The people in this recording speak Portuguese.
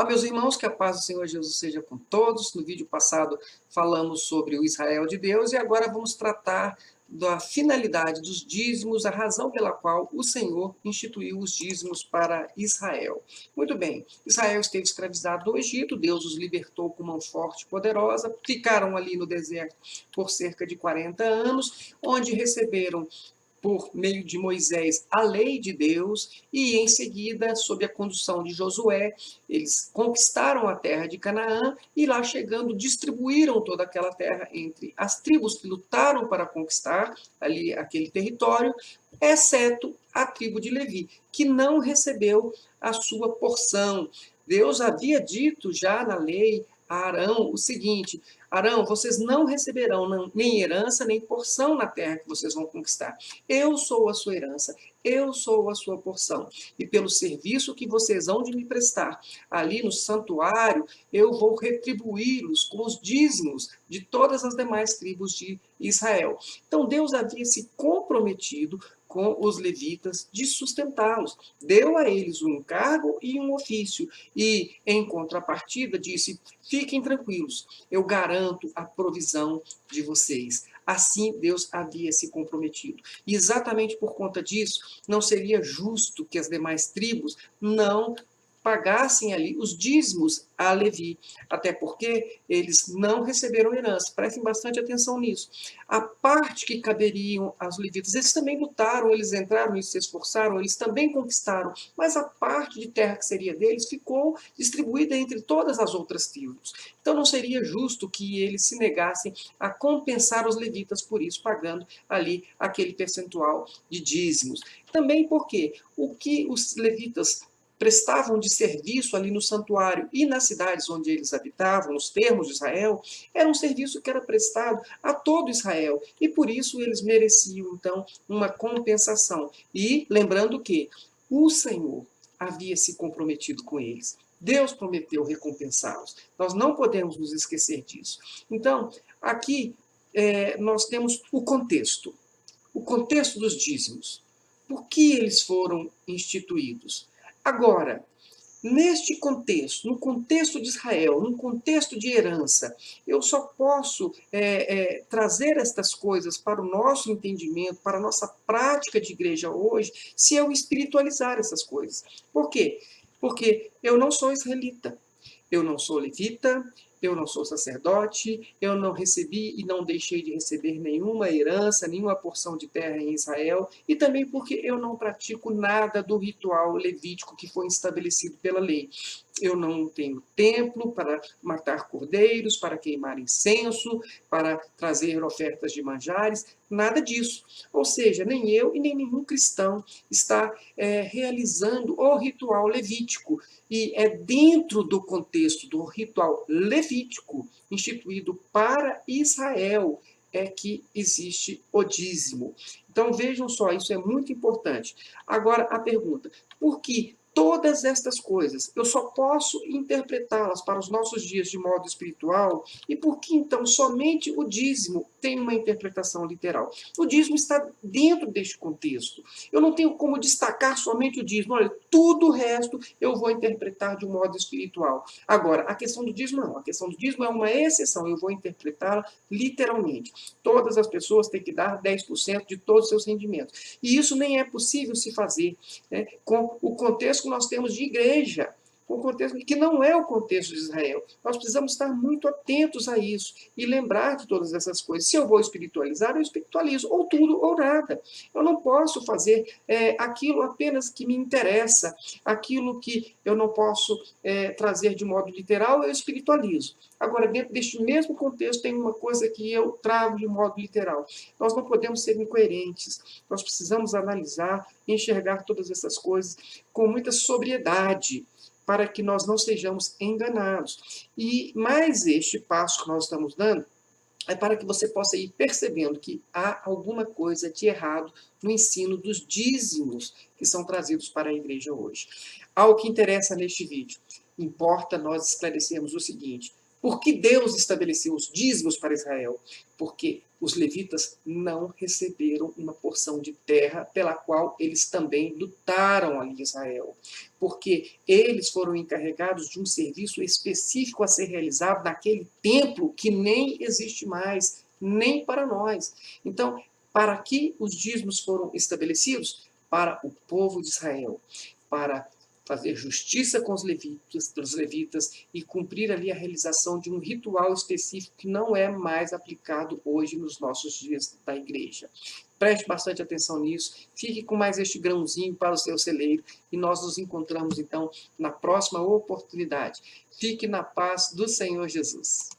Olá, meus irmãos, que a paz do Senhor Jesus seja com todos. No vídeo passado falamos sobre o Israel de Deus e agora vamos tratar da finalidade dos dízimos, a razão pela qual o Senhor instituiu os dízimos para Israel. Muito bem, Israel esteve escravizado no Egito, Deus os libertou com mão forte e poderosa, ficaram ali no deserto por cerca de 40 anos, onde receberam por meio de Moisés a lei de Deus e em seguida, sob a condução de Josué, eles conquistaram a terra de Canaã e lá chegando distribuíram toda aquela terra entre as tribos que lutaram para conquistar ali aquele território, exceto a tribo de Levi, que não recebeu a sua porção. Deus havia dito já na lei a Arão o seguinte: Arão, vocês não receberão nem herança, nem porção na terra que vocês vão conquistar. Eu sou a sua herança, eu sou a sua porção. E pelo serviço que vocês hão de me prestar ali no santuário, eu vou retribuí-los com os dízimos de todas as demais tribos de Israel. Então Deus havia se comprometido com os levitas de sustentá-los. Deu a eles um encargo e um ofício. E, em contrapartida, disse: fiquem tranquilos, eu garanto a provisão de vocês. Assim Deus havia se comprometido. E exatamente por conta disso, não seria justo que as demais tribos não pagassem ali os dízimos a Levi, até porque eles não receberam herança. Prestem bastante atenção nisso. A parte que caberiam aos levitas, eles também lutaram, eles entraram e se esforçaram, eles também conquistaram, mas a parte de terra que seria deles ficou distribuída entre todas as outras tribos. Então não seria justo que eles se negassem a compensar os levitas por isso, pagando ali aquele percentual de dízimos. Também porque o que os levitas prestavam de serviço ali no santuário e nas cidades onde eles habitavam, nos termos de Israel, era um serviço que era prestado a todo Israel, e por isso eles mereciam, então, uma compensação. E lembrando que o Senhor havia se comprometido com eles. Deus prometeu recompensá-los. Nós não podemos nos esquecer disso. Então, aqui nós temos o contexto dos dízimos. Por que eles foram instituídos? Agora, neste contexto, no contexto de Israel, num contexto de herança, eu só posso trazer estas coisas para o nosso entendimento, para a nossa prática de igreja hoje, se eu espiritualizar essas coisas. Por quê? Porque eu não sou israelita, eu não sou levita, eu não sou sacerdote, eu não recebi e não deixei de receber nenhuma herança, nenhuma porção de terra em Israel, e também porque eu não pratico nada do ritual levítico que foi estabelecido pela lei. Eu não tenho templo para matar cordeiros, para queimar incenso, para trazer ofertas de manjares, nada disso. Ou seja, nem eu e nem nenhum cristão está realizando o ritual levítico. E é dentro do contexto do ritual levítico, instituído para Israel, é que existe o dízimo. Então, vejam só, isso é muito importante. Agora, a pergunta: por que todas estas coisas eu só posso interpretá-las para os nossos dias de modo espiritual? E por que, então, somente o dízimo tem uma interpretação literal? O dízimo está dentro deste contexto. Eu não tenho como destacar somente o dízimo. Olha, tudo o resto eu vou interpretar de um modo espiritual. Agora, a questão do dízimo não. A questão do dízimo é uma exceção. Eu vou interpretá-la literalmente. Todas as pessoas têm que dar 10% de todos os seus rendimentos. E isso nem é possível se fazer, né, com o contexto que nós temos de igreja, com o contexto que não é o contexto de Israel. Nós precisamos estar muito atentos a isso e lembrar de todas essas coisas. Se eu vou espiritualizar, eu espiritualizo, ou tudo ou nada. Eu não posso fazer aquilo apenas que me interessa, aquilo que eu não posso trazer de modo literal, eu espiritualizo. Agora, dentro deste mesmo contexto, tem uma coisa que eu trago de modo literal. Nós não podemos ser incoerentes. Nós precisamos analisar, enxergar todas essas coisas com muita sobriedade, para que nós não sejamos enganados. E mais este passo que nós estamos dando é para que você possa ir percebendo que há alguma coisa de errado no ensino dos dízimos que são trazidos para a igreja hoje. Ao que interessa neste vídeo, importa nós esclarecermos o seguinte: Por que Deus estabeleceu os dízimos para Israel? Porque os levitas não receberam uma porção de terra pela qual eles também lutaram ali em Israel. Porque eles foram encarregados de um serviço específico a ser realizado naquele templo que nem existe mais, nem para nós. Então, para que os dízimos foram estabelecidos? Para o povo de Israel, para fazer justiça com os levitas e cumprir ali a realização de um ritual específico que não é mais aplicado hoje nos nossos dias da igreja. Preste bastante atenção nisso, fique com mais este grãozinho para o seu celeiro e nós nos encontramos então na próxima oportunidade. Fique na paz do Senhor Jesus.